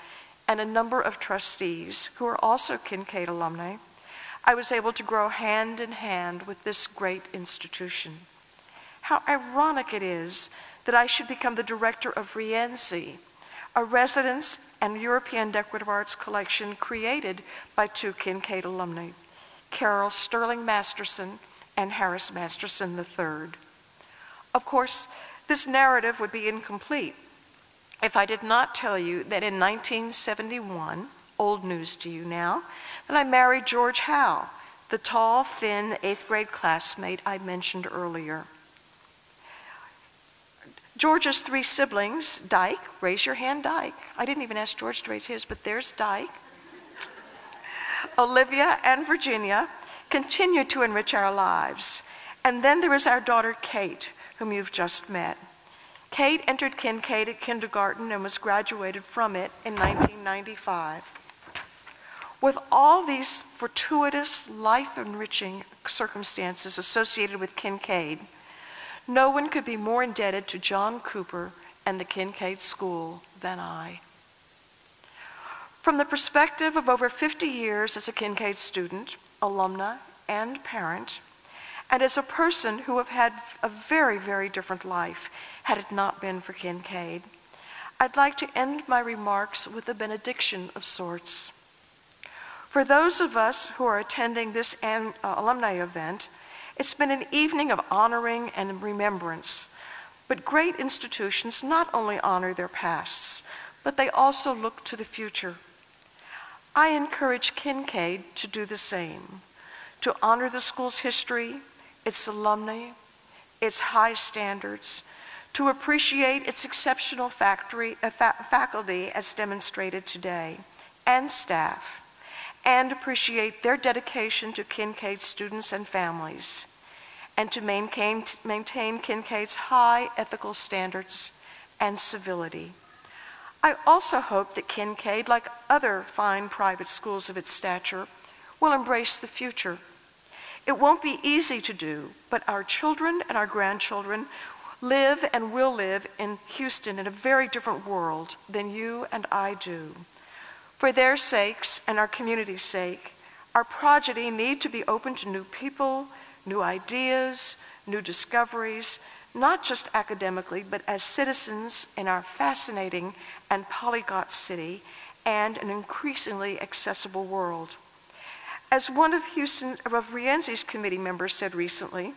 and a number of trustees who are also Kinkaid alumni, I was able to grow hand in hand with this great institution. How ironic it is that I should become the director of Rienzi, a residence and European decorative arts collection created by 2 Kinkaid alumni, Carol Sterling Masterson and Harris Masterson III. Of course, this narrative would be incomplete if I did not tell you that in 1971, old news to you now, that I married George Howe, the tall, thin 8th grade classmate I mentioned earlier. George's 3 siblings, Dyke, raise your hand, Dyke. I didn't even ask George to raise his, but there's Dyke. Olivia and Virginia continue to enrich our lives. And then there is our daughter, Kate, whom you've just met. Kate entered Kinkaid at kindergarten and was graduated from it in 1995. With all these fortuitous, life-enriching circumstances associated with Kinkaid, no one could be more indebted to John Cooper and the Kinkaid School than I. From the perspective of over 50 years as a Kinkaid student, alumna, and parent, and as a person who have had a very, very different life had it not been for Kinkaid, I'd like to end my remarks with a benediction of sorts. For those of us who are attending this alumni event, it's been an evening of honoring and remembrance. But great institutions not only honor their pasts, but they also look to the future. I encourage Kinkaid to do the same, to honor the school's history, its alumni, its high standards, to appreciate its exceptional faculty as demonstrated today, and staff, and appreciate their dedication to Kinkaid students and families, and to maintain Kinkaid's high ethical standards and civility. I also hope that Kinkaid, like other fine private schools of its stature, will embrace the future. It won't be easy to do, but our children and our grandchildren live and will live in Houston in a very different world than you and I do. For their sakes and our community's sake, our progeny need to be open to new people, new ideas, new discoveries, not just academically, but as citizens in our fascinating and polyglot city and an increasingly accessible world. As one of Rienzi's committee members said recently,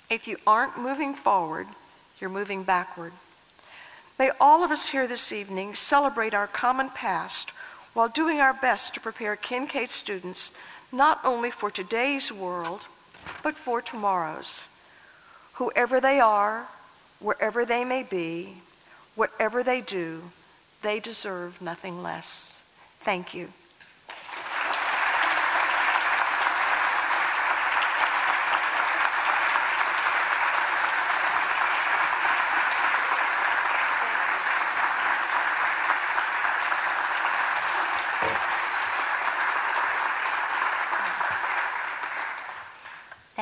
if you aren't moving forward, you're moving backward. May all of us here this evening celebrate our common past while doing our best to prepare Kinkaid students not only for today's world, but for tomorrow's. Whoever they are, wherever they may be, whatever they do, they deserve nothing less. Thank you.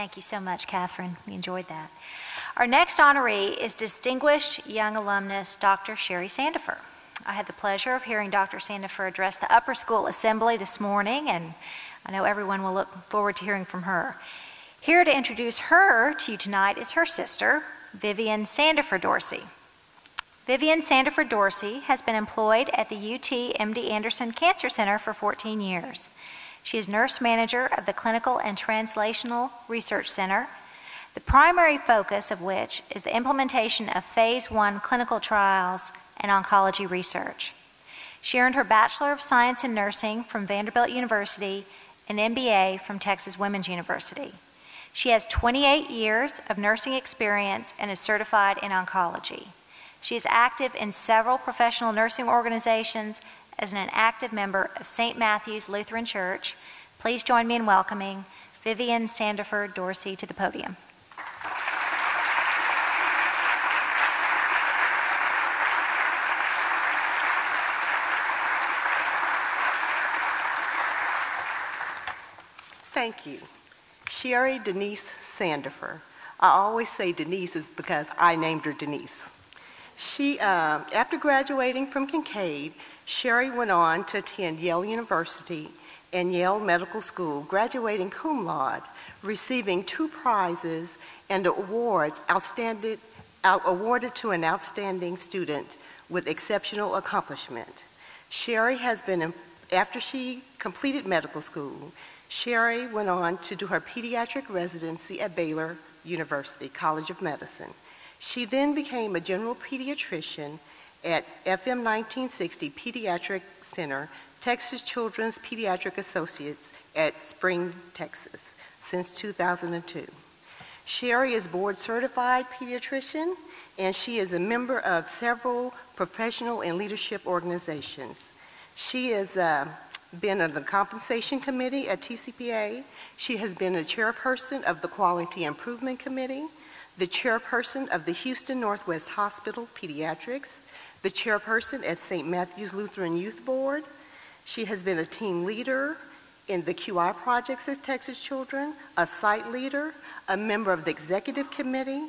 Thank you so much, Katherine. We enjoyed that. Our next honoree is Distinguished Young Alumnus, Dr. Sherri Sandifer. I had the pleasure of hearing Dr. Sandifer address the Upper School Assembly this morning, and I know everyone will look forward to hearing from her. Here to introduce her to you tonight is her sister, Vivian Sandifer Dorsey. Vivian Sandifer Dorsey has been employed at the UT MD Anderson Cancer Center for 14 years. She is nurse manager of the Clinical and Translational Research Center, the primary focus of which is the implementation of Phase 1 clinical trials and oncology research. She earned her Bachelor of Science in Nursing from Vanderbilt University and MBA from Texas Women's University. She has 28 years of nursing experience and is certified in oncology. She is active in several professional nursing organizations as an active member of St. Matthew's Lutheran Church. Please join me in welcoming Vivian Sandifer Dorsey to the podium. Thank you. Sherri Denise Sandifer. I always say Denise is because I named her Denise. She, after graduating from Kinkaid, Sherri went on to attend Yale University and Yale Medical School, graduating cum laude, receiving 2 prizes and awards awarded to an outstanding student with exceptional accomplishment. Sherri has been, after she completed medical school, Sherri went on to do her pediatric residency at Baylor University College of Medicine. She then became a general pediatrician at FM 1960 Pediatric Center, Texas Children's Pediatric Associates at Spring, Texas, since 2002. Sherri is board certified pediatrician, and she is a member of several professional and leadership organizations. She has been on the compensation committee at TCPA. She has been a chairperson of the Quality Improvement Committee, the chairperson of the Houston Northwest Hospital Pediatrics, the chairperson at St. Matthew's Lutheran Youth Board. She has been a team leader in the QI projects at Texas Children, a site leader, a member of the executive committee,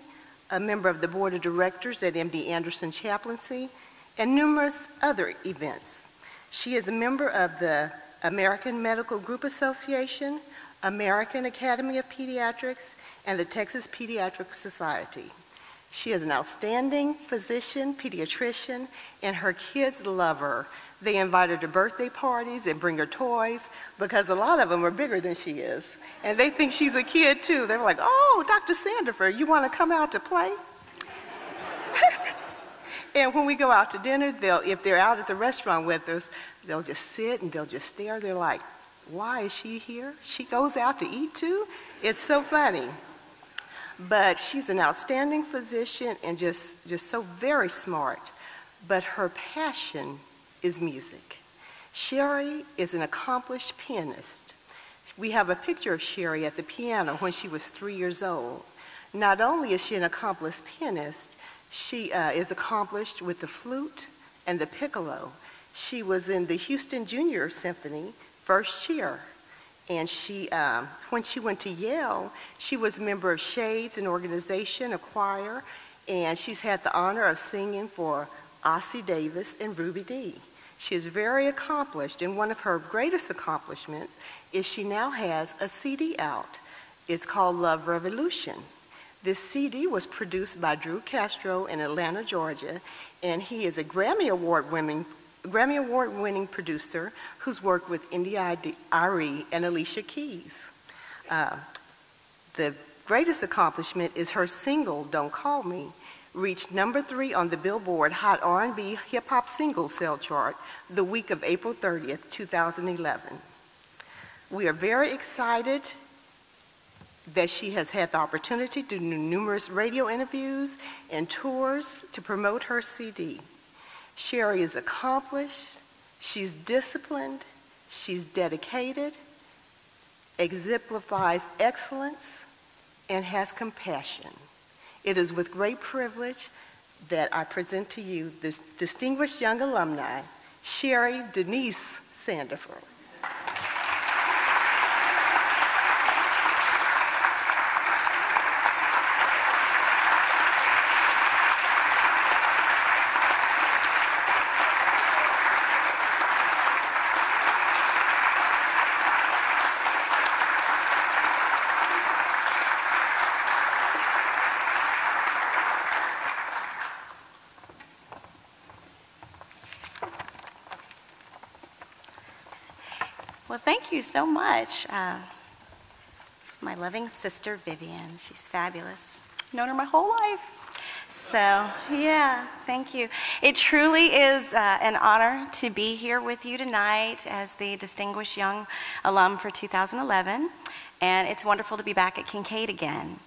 a member of the board of directors at MD Anderson Chaplaincy, and numerous other events. She is a member of the American Medical Group Association, American Academy of Pediatrics, and the Texas Pediatric Society. She is an outstanding physician, pediatrician, and her kids love her. They invite her to birthday parties and bring her toys because a lot of them are bigger than she is. And they think she's a kid too. They're like, oh, Dr. Sandifer, you want to come out to play? And when we go out to dinner, if they're out at the restaurant with us, they'll just sit and they'll just stare. They're like, why is she here? She goes out to eat too? It's so funny. But she's an outstanding physician and just so very smart. But her passion is music. Sherri is an accomplished pianist. We have a picture of Sherri at the piano when she was 3 years old. Not only is she an accomplished pianist, she is accomplished with the flute and the piccolo. She was in the Houston Junior Symphony, first chair. And she, when she went to Yale, she was a member of Shades, an organization, a choir, and she's had the honor of singing for Ossie Davis and Ruby Dee. She is very accomplished, and one of her greatest accomplishments is she now has a CD out. It's called Love Revolution. This CD was produced by Drew Castro in Atlanta, Georgia, and he is a Grammy Award-winning producer who's worked with India.Arie and Alicia Keys. The greatest accomplishment is her single, Don't Call Me, reached number 3 on the Billboard Hot R&B Hip Hop Singles Sale chart the week of April 30th, 2011. We are very excited that she has had the opportunity to do numerous radio interviews and tours to promote her CD. Sherri is accomplished, she's disciplined, she's dedicated, exemplifies excellence, and has compassion. It is with great privilege that I present to you this distinguished young alumni, Sherri Denise Sandifer. Well, thank you so much. My loving sister, Vivian. She's fabulous. Known her my whole life. So, yeah, thank you. It truly is an honor to be here with you tonight as the Distinguished Young Alum for 2011, and it's wonderful to be back at Kinkaid again.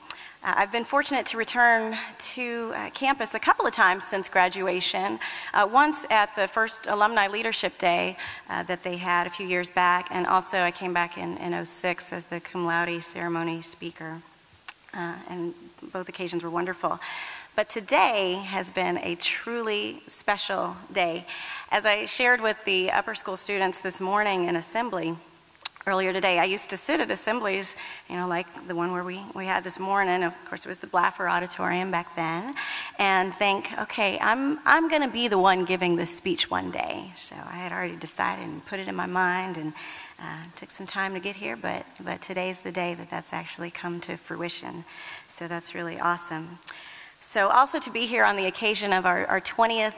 I've been fortunate to return to campus a couple of times since graduation, once at the first Alumni Leadership Day that they had a few years back, and also I came back in '06 as the cum laude ceremony speaker, and both occasions were wonderful. But today has been a truly special day. As I shared with the upper school students this morning in assembly, earlier today, I used to sit at assemblies, like the one where we had this morning. Of course, it was the Blaffer Auditorium back then, and think, okay, I'm going to be the one giving this speech one day. So I had already decided and put it in my mind, and took some time to get here, but today's the day that's actually come to fruition. So that's really awesome. So also to be here on the occasion of our 20th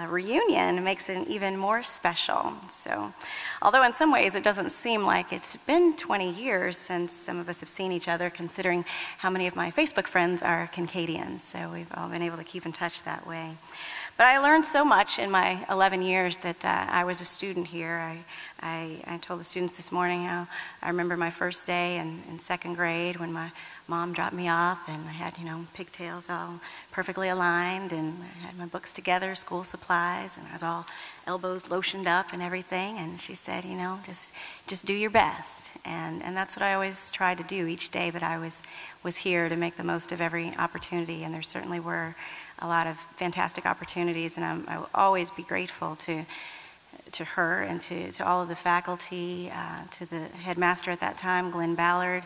reunion makes it even more special. So although in some ways it doesn't seem like it's been 20 years since some of us have seen each other, considering how many of my Facebook friends are Kinkaidians. So we've all been able to keep in touch that way. But I learned so much in my 11 years that I was a student here. I told the students this morning how I remember my first day in second grade when my mom dropped me off, and I had, pigtails all perfectly aligned, and I had my books together, school supplies, and I was all elbows lotioned up and everything, and she said, just do your best. And that's what I always tried to do each day that I was here, to make the most of every opportunity, and there certainly were a lot of fantastic opportunities, and I will always be grateful to her and to all of the faculty, to the headmaster at that time, Glenn Ballard,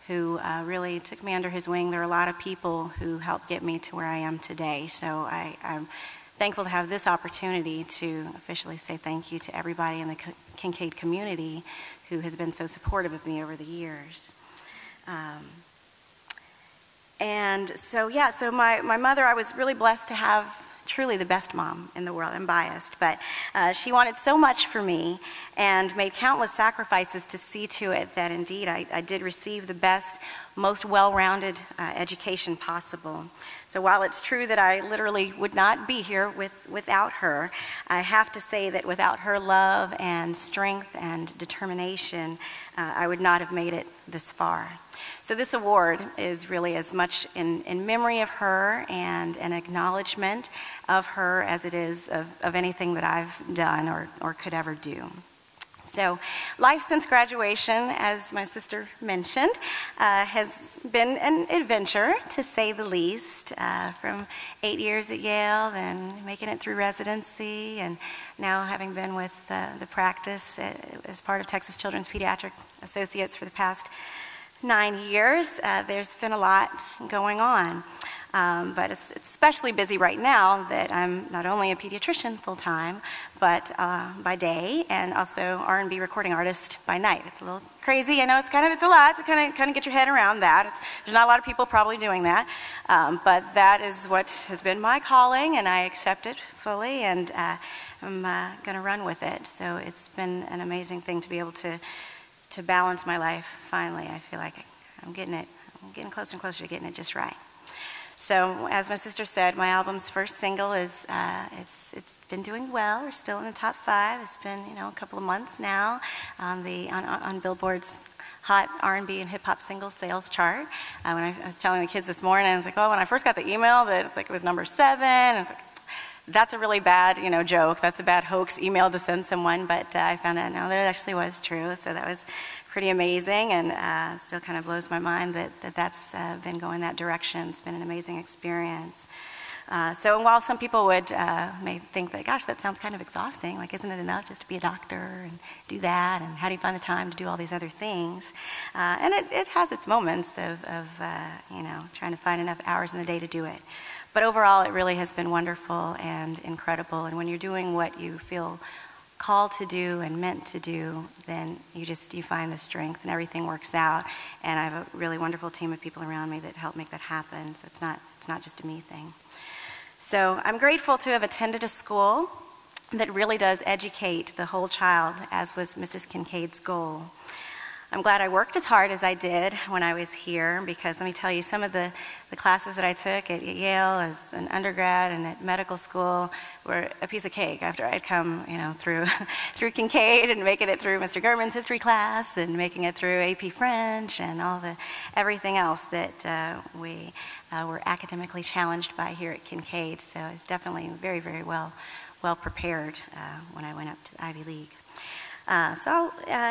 who really took me under his wing. There are a lot of people who helped get me to where I am today. So I'm thankful to have this opportunity to officially say thank you to everybody in the Kinkaid community who has been so supportive of me over the years. And so, so my mother, I was really blessed to have truly the best mom in the world. I'm biased, but she wanted so much for me and made countless sacrifices to see to it that indeed I did receive the best, most well-rounded education possible. So while it's true that I literally would not be here without her, I have to say that without her love and strength and determination, I would not have made it this far. So this award is really as much in memory of her and an acknowledgement of her as it is of anything that I've done or could ever do. So life since graduation, as my sister mentioned, has been an adventure, to say the least, from 8 years at Yale, then making it through residency, and now having been with the practice as part of Texas Children's Pediatric Associates for the past 9 years. There's been a lot going on. But it's especially busy right now that I'm not only a pediatrician full-time, but by day, and also R&B recording artist by night. It's a little crazy. I know it's a lot to kind of get your head around that. There's not a lot of people probably doing that, but that is what has been my calling, and I accept it fully, and I'm going to run with it. So it's been an amazing thing to be able to balance my life. Finally, I feel like I'm getting closer and closer to getting it just right. So, as my sister said, my album's first single is, it's been doing well. We're still in the top 5. It's been, a couple of months now on Billboard's Hot R&B and Hip Hop Single Sales chart. When I was telling the kids this morning, I was like, when I first got the email that it was number 7, and it's like, that's a really bad, joke. That's a bad hoax email to send someone, but I found out, no, that actually was true. So that was pretty amazing, and still kind of blows my mind that's been going that direction. It's been an amazing experience. So while some people may think that, gosh, that sounds kind of exhausting, like isn't it enough just to be a doctor and do that, and how do you find the time to do all these other things? And it has its moments of trying to find enough hours in the day to do it. But overall, it really has been wonderful and incredible, and when you're doing what you feel called to do and meant to do, then you find the strength and everything works out. And I have a really wonderful team of people around me that help make that happen. So it's not just a me thing. So I'm grateful to have attended a school that really does educate the whole child, as was Mrs. Kinkaid's goal. I'm glad I worked as hard as I did when I was here, because let me tell you, some of the classes that I took at Yale as an undergrad and at medical school were a piece of cake after I'd come, through Kinkaid and making it through Mr. Gurman's history class and making it through AP French and everything else that we were academically challenged by here at Kinkaid. So I was definitely very, very well prepared when I went up to the Ivy League.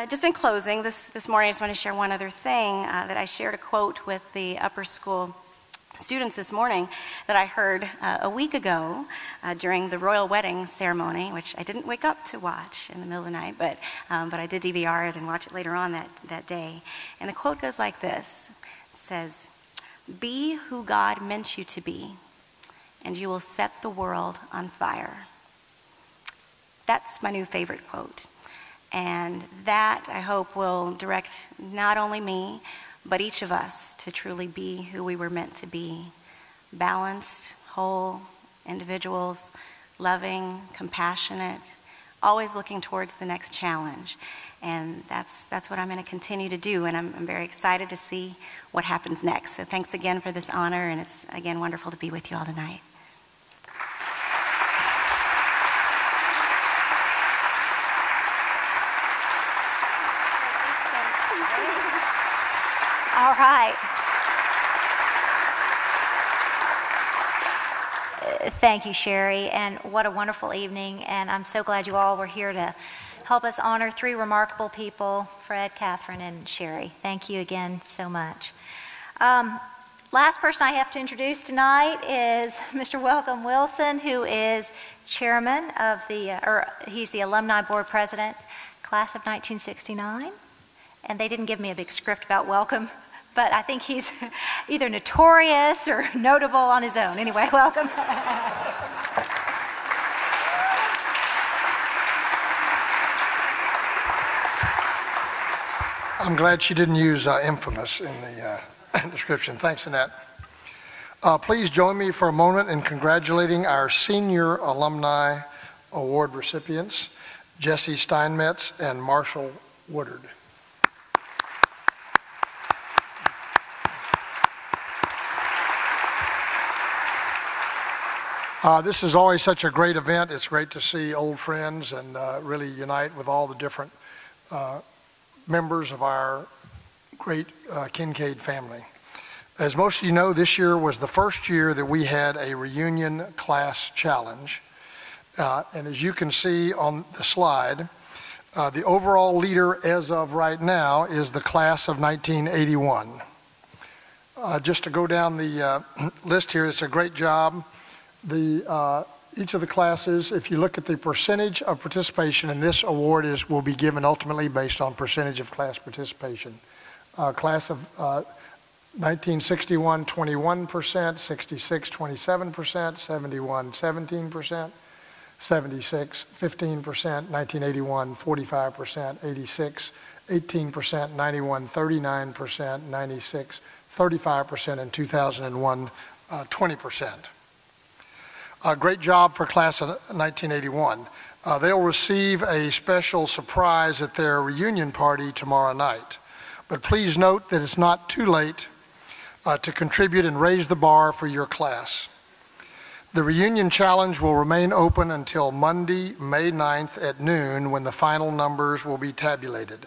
Just in closing, this morning I just want to share one other thing, that I shared a quote with the upper school students this morning that I heard a week ago during the royal wedding ceremony, which I didn't wake up to watch in the middle of the night, but I did DVR it and watch it later on that day. And the quote goes like this. It says, "Be who God meant you to be, and you will set the world on fire." That's my new favorite quote. And that, I hope, will direct not only me, but each of us to truly be who we were meant to be. Balanced, whole individuals, loving, compassionate, always looking towards the next challenge. And that's what I'm going to continue to do, and I'm very excited to see what happens next. So thanks again for this honor, and it's, again, wonderful to be with you all tonight. All right. Thank you, Sherri, and what a wonderful evening, and I'm so glad you all were here to help us honor three remarkable people, Fred, Katherine, and Sherri. Thank you again so much. Last person I have to introduce tonight is Mr. Welcome Wilson, who is chairman of he's the Alumni Board President, class of 1969, and they didn't give me a big script about Welcome, but I think he's either notorious or notable on his own. Anyway, welcome. I'm glad she didn't use infamous in the description. Thanks, Annette. Please join me for a moment in congratulating our senior alumni award recipients, Jesse Steinmetz and Marshall Woodard. This is always such a great event. It's great to see old friends and really unite with all the different members of our great Kinkaid family. As most of you know, this year was the first year that we had a reunion class challenge. And as you can see on the slide, the overall leader as of right now is the class of 1981. Just to go down the list here, it's a great job. Each of the classes, if you look at the percentage of participation, and this award will be given ultimately based on percentage of class participation. Class of 1961, 21%, 66, 27%, 71, 17%, 76, 15%, 1981, 45%, 86, 18%, 91, 39%, 96, 35%, and 2001, 20%. Great job for class of 1981. They'll receive a special surprise at their reunion party tomorrow night. But please note that it's not too late to contribute and raise the bar for your class. The reunion challenge will remain open until Monday, May 9th at noon, when the final numbers will be tabulated.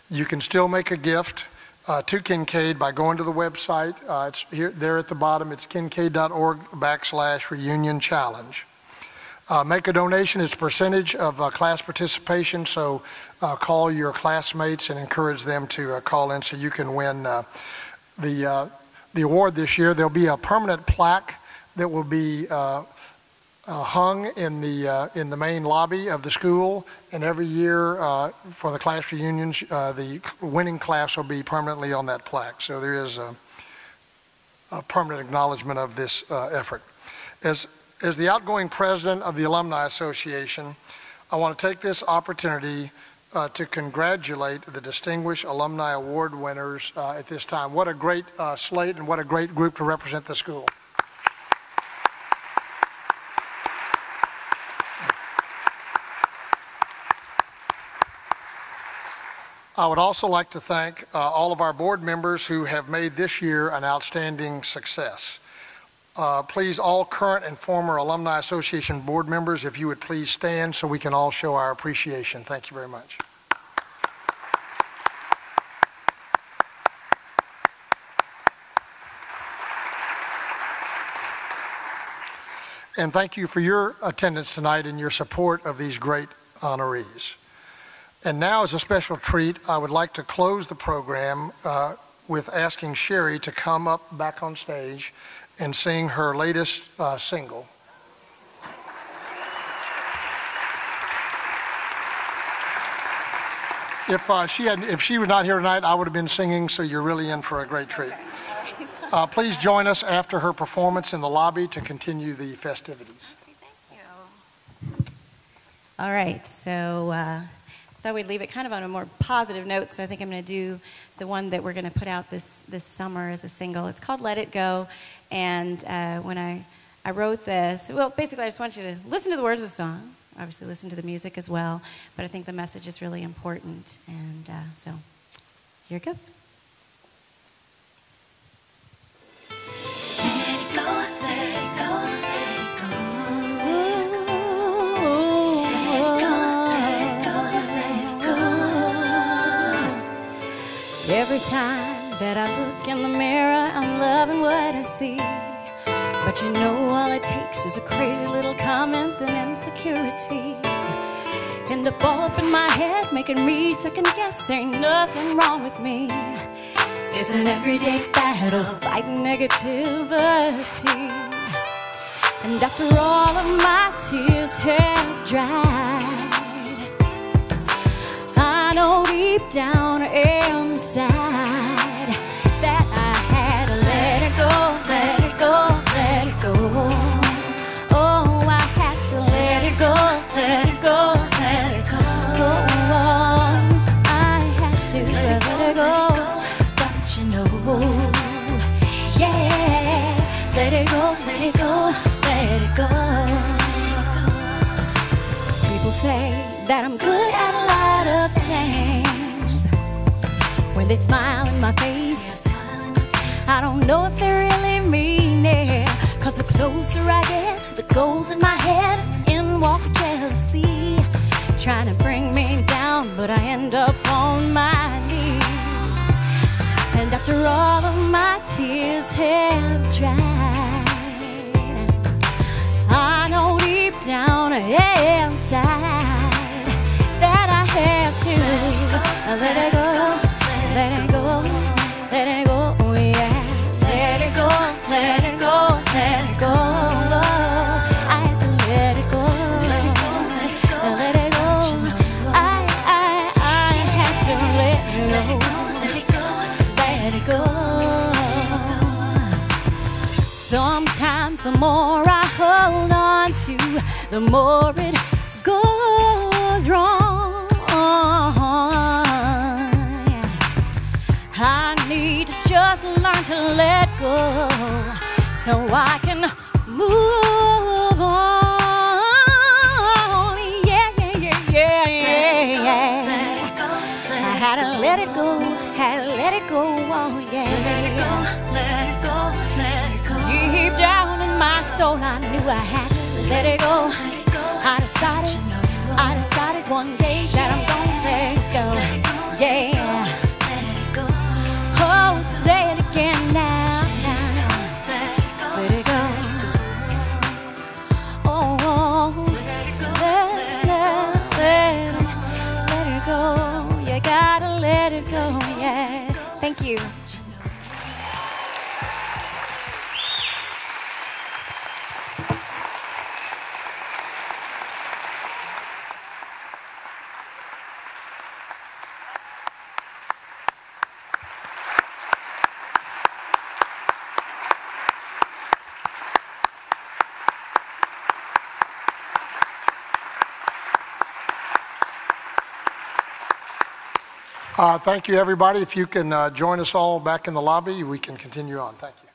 You can still make a gift to Kinkaid by going to the website. It's there at the bottom. It's kinkaid.org/reunion challenge. Make a donation. It's a percentage of class participation, so call your classmates and encourage them to call in so you can win the award this year. There'll be a permanent plaque that will be hung in the main lobby of the school, and every year for the class reunions, the winning class will be permanently on that plaque. So there is a permanent acknowledgement of this effort. As the outgoing president of the Alumni Association, I want to take this opportunity to congratulate the distinguished Alumni Award winners at this time. What a great slate and what a great group to represent the school. I would also like to thank all of our board members who have made this year an outstanding success. Please, all current and former Alumni Association board members, if you would please stand so we can all show our appreciation. Thank you very much. And thank you for your attendance tonight and your support of these great honorees. And now, as a special treat, I would like to close the program with asking Sherri to come up back on stage and sing her latest single. If she was not here tonight, I would have been singing, so you're really in for a great treat. Please join us after her performance in the lobby to continue the festivities. Thank you. All right, so thought we'd leave it kind of on a more positive note, so I think I'm going to do the one that we're going to put out this summer as a single. It's called Let It Go, and when I wrote this, well, basically I just want you to listen to the words of the song, obviously listen to the music as well, but I think the message is really important, and so here it goes. Every time that I look in the mirror, I'm loving what I see. But you know all it takes is a crazy little comment, then insecurities end up all up in my head, making me second guess. Ain't nothing wrong with me. It's an everyday battle, fighting negativity. And after all of my tears have dried, I know deep down inside that I had to let it go, let it go, let it go. Oh, I had to let it go, let it go, let it go. I had to let it go, don't you know? Yeah, let it go, let it go, let it go. People say that I'm good at a lot of things. When they smile in my face, I don't know if they really mean it. Cause the closer I get to the goals in my head, in walks jealousy, trying to bring me down, but I end up on my knees. And after all of my tears have dried, I know deep down inside that I have to let it go, let it go, let it go, yeah. Let it go, let it go, let it go. I have to let it go, let it go, let it go. I have to let it go, let it go. Sometimes the more I hold on to, the more it goes wrong. I need to just learn to let go so I can move on. Yeah, yeah, yeah, yeah, yeah. I had to let it go, had to let it go, oh yeah. Let it go, let it go, let it go. Deep down in my soul I knew I had to let it go. I decided one day that I'm gonna let it go, yeah. Oh, say it again now, let it go. Oh, let it go. You gotta let it go, yeah. Thank you. Thank you, everybody. If you can join us all back in the lobby, we can continue on. Thank you.